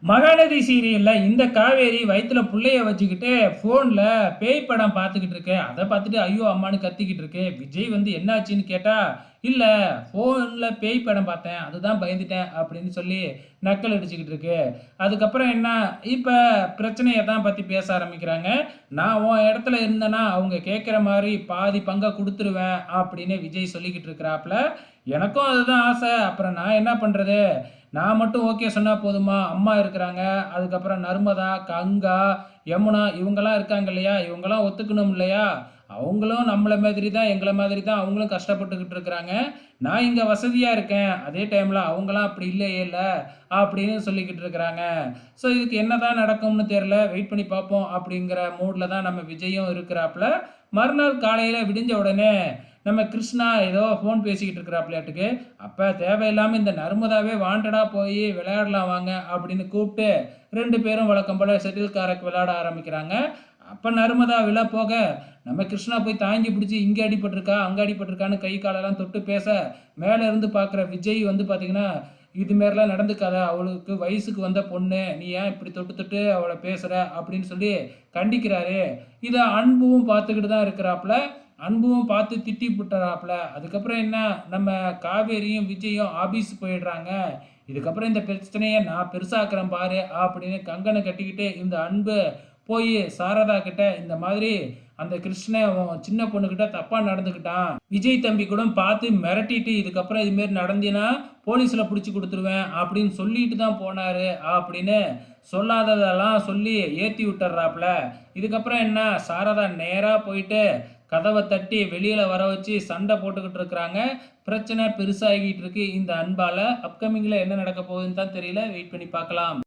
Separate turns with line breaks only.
மகாநதி சீரியல்ல இந்த காவேரி வயித்துல புள்ளைய வச்சுக்கிட்டு ஃபோன்ல பேய் படம் பார்த்துக்கிட்டு இருக்கு. அத பார்த்துட்டு ஐயோ! அம்மான்னு கத்திக்கிட்டு இருக்கு. விஜய் வந்து என்னாச்சுன்னு கேட்டா, "இல்ல ஃபோன்ல பேய் படம் பார்த்தேன். அதுதான் பயந்துட்டேன்." அப்படின்னு சொல்லி நக்கல் அடிச்சுக்கிட்டு இருக்கு. அதுக்கப்புறம் என்ன, இப்ப பிரச்சனைய தான் பத்தி பேச ஆரம்பிக்கிறாங்க. "நான் உன் இடத்துல இருந்தேன்னா, அவங்க கேட்கிற மாரி பாதி பங்க குடுத்துருவேன்." அப்படின்னு விஜய் சொல்லிக்கிட்டு இருக்கிறாப்ல. எனக்கும் அதுதான் ஆசை. அப்புறம் நான் என்ன பண்றது? நான் மட்டும் ஓகே சொன்னா போதுமா? அம்மா இருக்கிறாங்க. அதுக்கப்புறம் நர்மதா, கங்கா, யமுனா இவங்கலாம் இருக்காங்க இல்லையா? இவங்கலாம் ஒத்துக்கணும் இல்லையா? அவங்களும் நம்மள மாதிரி தான், எங்கள மாதிரி தான் அவங்களும் கஷ்டப்பட்டுக்கிட்டு இருக்கிறாங்க. நான் இங்க வசதியா இருக்கேன். அதே டைம்ல அவங்கலாம் அப்படி இல்லையேல்ல, அப்படின்னு சொல்லிக்கிட்டு இருக்கிறாங்க. ஸோ இதுக்கு என்னதான் நடக்கும்னு தெரியல. வெயிட் பண்ணி பார்ப்போம் அப்படிங்கிற மூட்ல தான் நம்ம விஜயும் இருக்கிறாப்ல. மறுநாள் காலையில விடிஞ்ச உடனே நம்ம கிருஷ்ணா ஏதோ ஃபோன் பேசிக்கிட்டு இருக்கிறாப்லயாட்டுக்கு. அப்ப தேவையில்லாம இந்த நர்மதாவே வாண்டடா போய் விளையாடலாம் வாங்க அப்படின்னு கூப்பிட்டு 2 பேரும் வழக்கம் போல ஷட்டில் கார்க் விளையாட ஆரம்பிக்கிறாங்க. அப்ப நர்மதா விழ போக, நம்ம கிருஷ்ணா போய் தாங்கி பிடிச்சு இங்க அடிபட்டுருக்கா, அங்க அடிபட்டுருக்கான்னு கை காலெல்லாம் தொட்டு பேச, மேல இருந்து பார்க்குற விஜய் வந்து பார்த்தீங்கன்னா, "இது மாரிலாம் நடந்துக்காத. அவளுக்கு வயசுக்கு வந்த பொண்ணு. நீ ஏன் இப்படி தொட்டு தொட்டு அவள பேசுற?" அப்படின்னு சொல்லி கண்டிக்கிறாரு. இத அன்பும் பார்த்துக்கிட்டு தான் இருக்கிறாப்ல. அன்பும் பார்த்து திட்டி புட்டறாப்ல. அதுக்கப்புறம் என்ன, நம்ம காவேரியும், விஜயும் ஆபீஸ் போயிடுறாங்க. இதுக்கப்புறம் இந்த பிரச்சனைய நான் பெருசாக்குறேன் பாரு அப்படின்னு கங்கணம் கட்டிக்கிட்டு இந்த அன்பு போய் சாரதா கிட்ட இந்த மாதிரி அந்த கிருஷ்ணன் அவன் சின்ன பொண்ணுகிட்ட தப்பா நடந்துக்கிட்டான். விஜய் தம்பி கூட பார்த்து மிரட்டிட்டு இதுக்கப்புறம் இது மாரி நடந்தீன்னா போலீஸ்ல புடிச்சு குடுத்துருவேன் அப்படின்னு சொல்லிட்டு தான் போனாரு அப்படின்னு சொல்லாததெல்லாம் சொல்லி ஏத்தி விட்டுறாப்ல. இதுக்கப்புறம் என்ன, சாரதா நேரா போயிட்டு கதவை தட்டி வெளியில வர வச்சு சண்டை போட்டுக்கிட்டு இருக்கிறாங்க. பிரச்சனை பெருசாகிட்டு இருக்கு இந்த அன்பால. அப்கமிங்ல என்ன நடக்க போகுதுன்னு தான் தெரியல. வெயிட் பண்ணி பார்க்கலாம்.